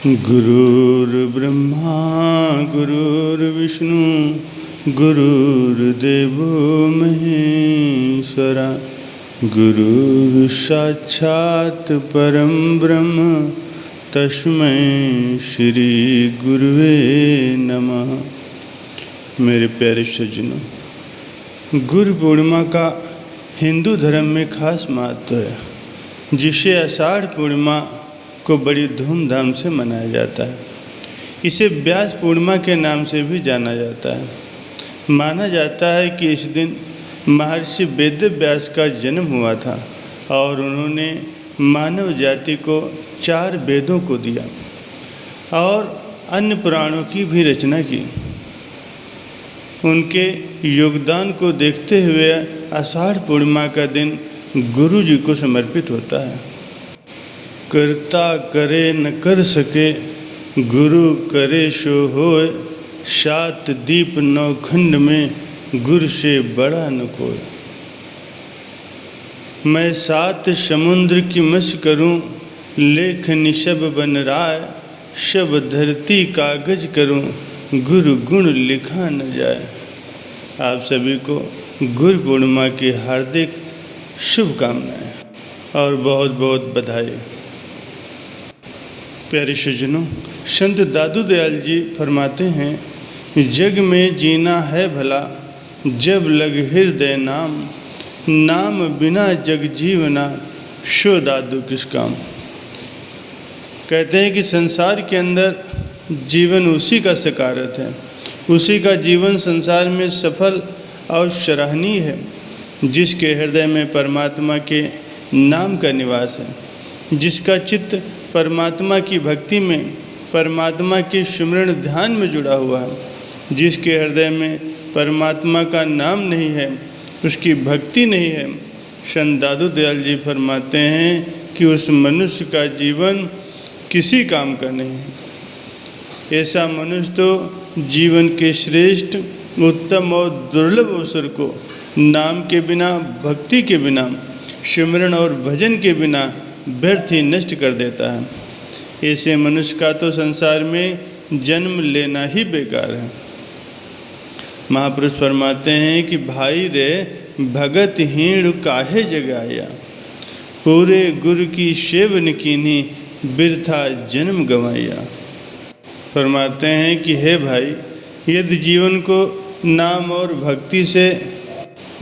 गुरुर्ब्रह्मा गुरुर्विष्णु गुरुर्देवो महेश्वरा गुरुर्साक्षात् परं ब्रह्म तस्मै श्री गुरुवे नमः। मेरे प्यारे सज्जनों, गुरु पूर्णिमा का हिंदू धर्म में खास महत्व है, जिसे आषाढ़ पूर्णिमा को बड़ी धूमधाम से मनाया जाता है। इसे व्यास पूर्णिमा के नाम से भी जाना जाता है। माना जाता है कि इस दिन महर्षि वेद व्यास का जन्म हुआ था और उन्होंने मानव जाति को 4 वेदों को दिया और अन्य पुराणों की भी रचना की। उनके योगदान को देखते हुए आषाढ़ पूर्णिमा का दिन गुरु जी को समर्पित होता है। करता करे न कर सके, गुरु करे सो होय, 7 दीप 9 खंड में गुरु से बड़ा न कोई। मैं 7 समुद्र की मस करूं, लेख निशब बन राय, शब धरती कागज करूं, गुरु गुण लिखा न जाए। आप सभी को गुरु पूर्णिमा की हार्दिक शुभकामनाएं और बहुत बहुत बधाई। प्यारे सज्जनों, संत दादू दयाल जी फरमाते हैं, जग में जीना है भला, जब लग हृदय नाम, नाम बिना जग जीवना, शो दादू किस काम। कहते हैं कि संसार के अंदर जीवन उसी का सकारत है, उसी का जीवन संसार में सफल और सराहनीय है, जिसके हृदय में परमात्मा के नाम का निवास है, जिसका चित्त परमात्मा की भक्ति में, परमात्मा के स्मरण ध्यान में जुड़ा हुआ है। जिसके हृदय में परमात्मा का नाम नहीं है, उसकी भक्ति नहीं है, संत दादू दयाल जी फरमाते हैं कि उस मनुष्य का जीवन किसी काम का नहीं है। ऐसा मनुष्य तो जीवन के श्रेष्ठ, उत्तम और दुर्लभ अवसर को नाम के बिना, भक्ति के बिना, सिमरन और भजन के बिना व्यर्थ ही नष्ट कर देता है। ऐसे मनुष्य का तो संसार में जन्म लेना ही बेकार है। महापुरुष फरमाते हैं कि भाई रे भगत हीण काहे जगाया, पूरे गुरु की सेवन कीन्ही, बिरथा जन्म गंवाया। फरमाते हैं कि हे भाई, यदि जीवन को नाम और भक्ति से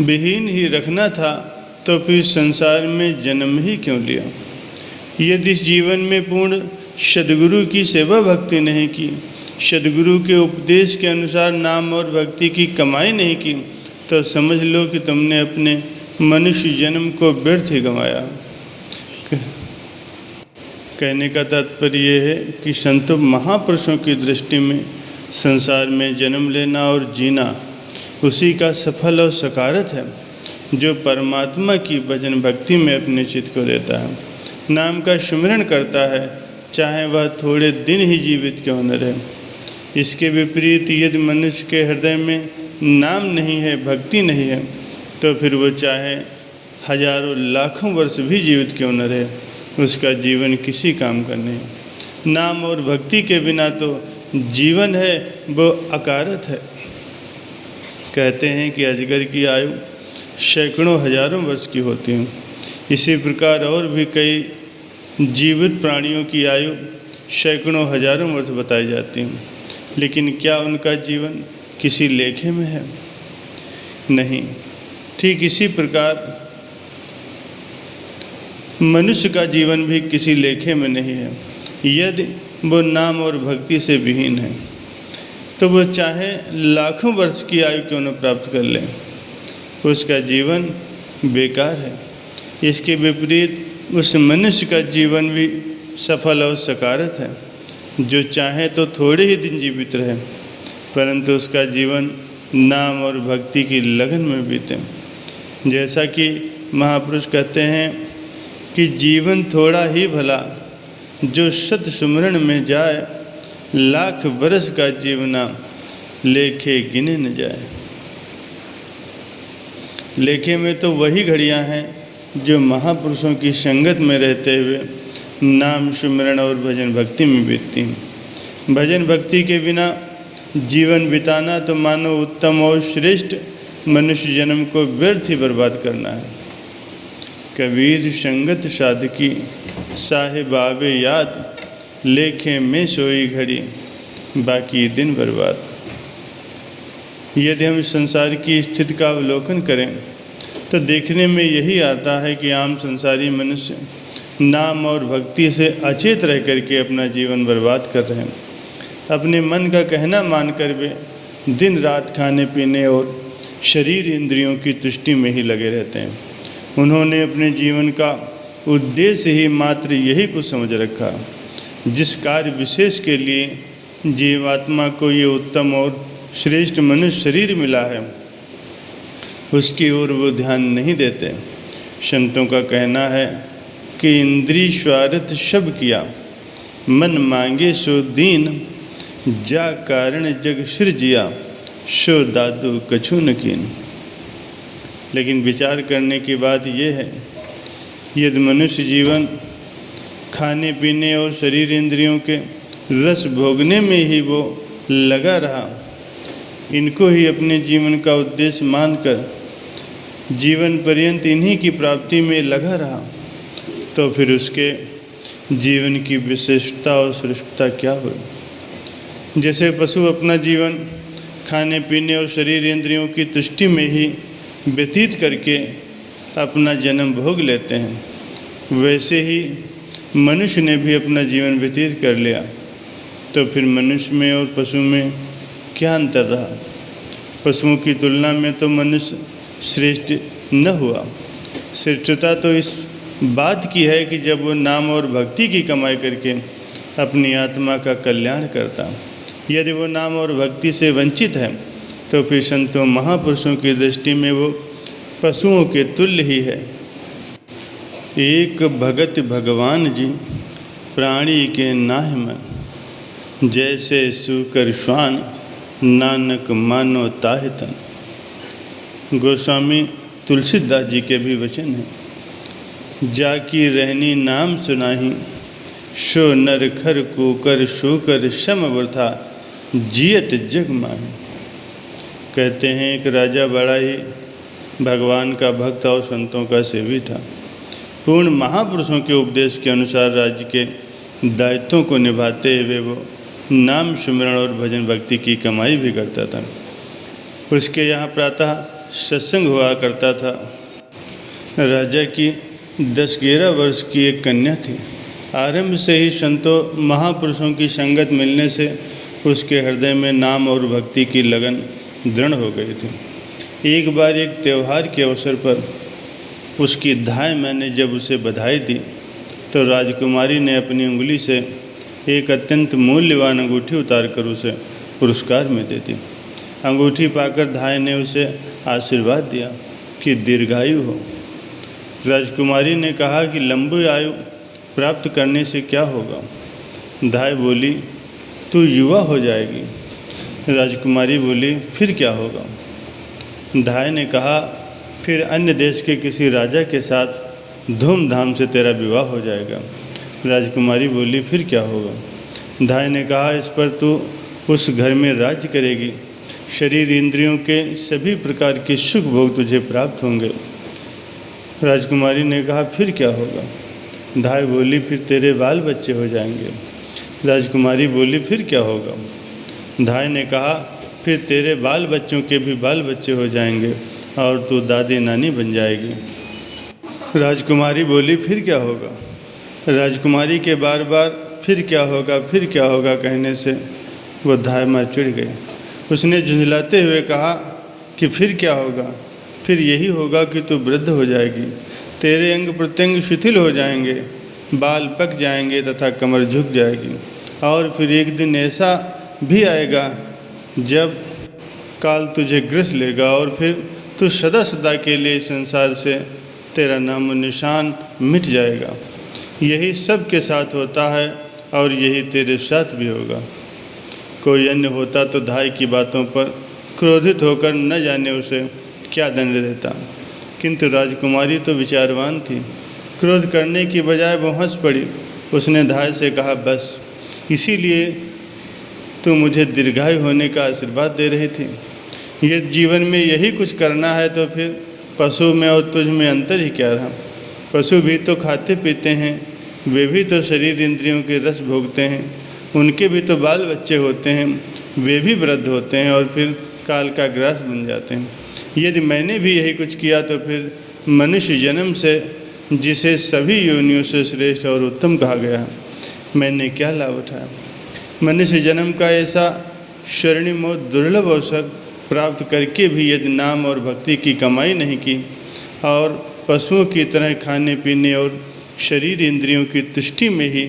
विहीन ही रखना था तो फिर संसार में जन्म ही क्यों लिया। यदि इस जीवन में पूर्ण सद्गुरु की सेवा भक्ति नहीं की, सद्गुरु के उपदेश के अनुसार नाम और भक्ति की कमाई नहीं की, तो समझ लो कि तुमने अपने मनुष्य जन्म को व्यर्थ ही गंवाया। कहने का तात्पर्य यह है कि संतों महापुरुषों की दृष्टि में संसार में जन्म लेना और जीना उसी का सफल और सकारत है, जो परमात्मा की भजन भक्ति में अपने चित्त को देता है, नाम का सुमिरन करता है, चाहे वह थोड़े दिन ही जीवित क्यों न रहे। इसके विपरीत यदि मनुष्य के हृदय में नाम नहीं है, भक्ति नहीं है, तो फिर वो चाहे हजारों लाखों वर्ष भी जीवित क्यों न रहे, उसका जीवन किसी काम का नहीं। नाम और भक्ति के बिना तो जीवन है वो अकारत है। कहते हैं कि अजगर की आयु सैकड़ों हजारों वर्ष की होती है। इसी प्रकार और भी कई जीवित प्राणियों की आयु सैकड़ों हजारों वर्ष बताई जाती हैं, लेकिन क्या उनका जीवन किसी लेखे में है? नहीं। ठीक इसी प्रकार मनुष्य का जीवन भी किसी लेखे में नहीं है। यदि वो नाम और भक्ति से विहीन है, तो वो चाहे लाखों वर्ष की आयु क्यों न प्राप्त कर ले, उसका जीवन बेकार है। इसके विपरीत उस मनुष्य का जीवन भी सफल और सकारत है, जो चाहे तो थोड़े ही दिन जीवित रहे, परंतु उसका जीवन नाम और भक्ति की लगन में बीते। जैसा कि महापुरुष कहते हैं कि जीवन थोड़ा ही भला, जो सत सुमरण में जाए, लाख बरस का जीवना, लेखे गिने न जाए। लेखे में तो वही घड़ियां हैं जो महापुरुषों की संगत में रहते हुए नाम सुमिरन और भजन भक्ति में बीतती हैं। भजन भक्ति के बिना जीवन बिताना तो मानो उत्तम और श्रेष्ठ मनुष्य जन्म को व्यर्थ ही बर्बाद करना है। कबीर संगत साधकी साहिब आवे याद, लेखे में सोई घड़ी बाकी दिन बर्बाद। यदि हम इस संसार की स्थिति का अवलोकन करें तो देखने में यही आता है कि आम संसारी मनुष्य नाम और भक्ति से अचेत रह करके अपना जीवन बर्बाद कर रहे हैं। अपने मन का कहना मानकर वे दिन रात खाने पीने और शरीर इंद्रियों की तुष्टि में ही लगे रहते हैं। उन्होंने अपने जीवन का उद्देश्य ही मात्र यही कुछ समझ रखा, जिस कार्य विशेष के लिए जीवात्मा को ये उत्तम और श्रेष्ठ मनुष्य शरीर मिला है उसकी ओर वो ध्यान नहीं देते। संतों का कहना है कि इंद्रिय स्वार्थ सब किया, मन मांगे सो दीन, जा कारण जग सिरजिया, सो दादू कछु न कीन। लेकिन विचार करने की बात यह है, यदि मनुष्य जीवन खाने पीने और शरीर इंद्रियों के रस भोगने में ही वो लगा रहा, इनको ही अपने जीवन का उद्देश्य मानकर जीवन पर्यंत इन्हीं की प्राप्ति में लगा रहा, तो फिर उसके जीवन की विशेषता और श्रेष्ठता क्या हो। जैसे पशु अपना जीवन खाने पीने और शरीर इंद्रियों की तुष्टि में ही व्यतीत करके अपना जन्म भोग लेते हैं, वैसे ही मनुष्य ने भी अपना जीवन व्यतीत कर लिया, तो फिर मनुष्य में और पशु में क्या अंतर रहा। पशुओं की तुलना में तो मनुष्य श्रेष्ठ न हुआ। श्रेष्ठता तो इस बात की है कि जब वो नाम और भक्ति की कमाई करके अपनी आत्मा का कल्याण करता। यदि वो नाम और भक्ति से वंचित है तो फिर संतों महापुरुषों की दृष्टि में वो पशुओं के तुल्य ही है। एक भगत भगवान जी प्राणी के नाहि मन, जैसे सूकर श्वान नानक मानो ताहि तन। गोस्वामी तुलसीदास जी के भी वचन हैं। जाकी रहनी नाम सुनाही, शो नर खर कुकर शूकर शम वृथा, जियत जग माही। कहते हैं एक राजा बड़ा ही भगवान का भक्त और संतों का सेवी था। पूर्ण महापुरुषों के उपदेश के अनुसार राज्य के दायित्वों को निभाते हुए वो नाम सुमिरन और भजन भक्ति की कमाई भी करता था। उसके यहाँ प्रातः सत्संग हुआ करता था। राजा की 10-11 वर्ष की एक कन्या थी। आरंभ से ही संतों महापुरुषों की संगत मिलने से उसके हृदय में नाम और भक्ति की लगन दृढ़ हो गई थी। एक बार एक त्यौहार के अवसर पर उसकी धाय मैंने जब उसे बधाई दी तो राजकुमारी ने अपनी उंगली से एक अत्यंत मूल्यवान अंगूठी उतारकर उसे पुरस्कार में दे दी। अंगूठी पाकर धाय ने उसे आशीर्वाद दिया कि दीर्घायु हो। राजकुमारी ने कहा कि लंबी आयु प्राप्त करने से क्या होगा। धाय बोली, तू युवा हो जाएगी। राजकुमारी बोली, फिर क्या होगा। धाय ने कहा, फिर अन्य देश के किसी राजा के साथ धूमधाम से तेरा विवाह हो जाएगा। राजकुमारी बोली, फिर क्या होगा। धाय ने कहा, इस पर तू उस घर में राज्य करेगी, शरीर इंद्रियों के सभी प्रकार के सुख भोग तुझे प्राप्त होंगे। राजकुमारी ने कहा, फिर क्या होगा। धाय बोली, फिर तेरे बाल बच्चे हो जाएंगे। राजकुमारी बोली, फिर क्या होगा। धाय ने कहा, फिर तेरे बाल बच्चों के भी बाल बच्चे हो जाएंगे और तू दादी नानी बन जाएगी। राजकुमारी बोली, फिर क्या होगा। राजकुमारी के बार बार फिर क्या होगा, फिर क्या होगा कहने से वो धाय माँ चिढ़ गई। उसने झुंझलाते हुए कहा कि फिर क्या होगा, फिर यही होगा कि तू वृद्ध हो जाएगी, तेरे अंग प्रत्यंग शिथिल हो जाएंगे, बाल पक जाएंगे तथा कमर झुक जाएगी। और फिर एक दिन ऐसा भी आएगा जब काल तुझे ग्रस लेगा और फिर तू सदा सदा के लिए संसार से तेरा नाम निशान मिट जाएगा। यही सब के साथ होता है और यही तेरे साथ भी होगा। कोई अन्य होता तो धाय की बातों पर क्रोधित होकर न जाने उसे क्या दंड देता, किंतु राजकुमारी तो विचारवान थी। क्रोध करने की बजाय वो हंस पड़ी। उसने धाय से कहा, बस इसीलिए तो मुझे दीर्घायु होने का आशीर्वाद दे रही थी। ये जीवन में यही कुछ करना है तो फिर पशु में और तुझ में अंतर ही क्या रहा। पशु भी तो खाते पीते हैं, वे भी तो शरीर इंद्रियों के रस भोगते हैं, उनके भी तो बाल बच्चे होते हैं, वे भी वृद्ध होते हैं और फिर काल का ग्रास बन जाते हैं। यदि मैंने भी यही कुछ किया तो फिर मनुष्य जन्म से, जिसे सभी योनियों से श्रेष्ठ और उत्तम कहा गया है, मैंने क्या लाभ उठाया। मनुष्य जन्म का ऐसा स्वर्णिम और दुर्लभ अवसर प्राप्त करके भी यदि नाम और भक्ति की कमाई नहीं की और पशुओं की तरह खाने पीने और शरीर इंद्रियों की तुष्टि में ही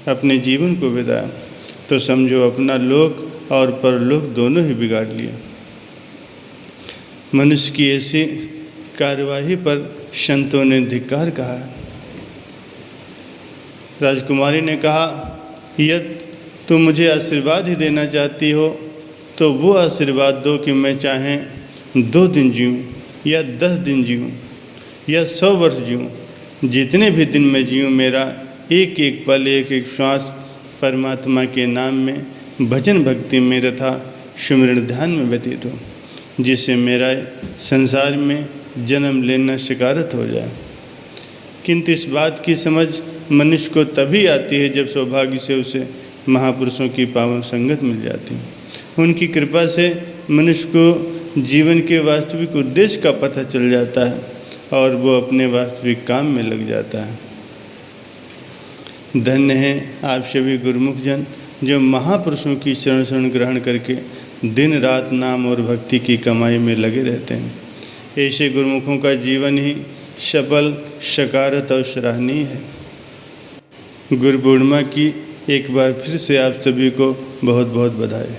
अपने जीवन को बिताया, तो समझो अपना लोक और परलोक दोनों ही बिगाड़ लिया। मनुष्य की ऐसी कार्यवाही पर संतों ने धिक्कार कहा। राजकुमारी ने कहा, यदि तुम मुझे आशीर्वाद ही देना चाहती हो तो वो आशीर्वाद दो कि मैं चाहे 2 दिन जीऊँ या 10 दिन जीऊँ या 100 वर्ष जीऊँ। जितने भी दिन मैं जीऊँ, मेरा एक एक पल, एक एक श्वास परमात्मा के नाम में, भजन भक्ति में तथा सुमिरन ध्यान में व्यतीत हो, जिससे मेरा संसार में जन्म लेना शिकारत हो जाए। किंतु इस बात की समझ मनुष्य को तभी आती है जब सौभाग्य से उसे महापुरुषों की पावन संगत मिल जाती है। उनकी कृपा से मनुष्य को जीवन के वास्तविक उद्देश्य का पता चल जाता है और वो अपने वास्तविक काम में लग जाता है। धन्य हैं आप सभी गुरुमुख जन जो महापुरुषों की शरण ग्रहण करके दिन रात नाम और भक्ति की कमाई में लगे रहते हैं। ऐसे गुरुमुखों का जीवन ही सफल, सकारत और सराहनीय है। गुरु पूर्णिमा की एक बार फिर से आप सभी को बहुत बहुत बधाई।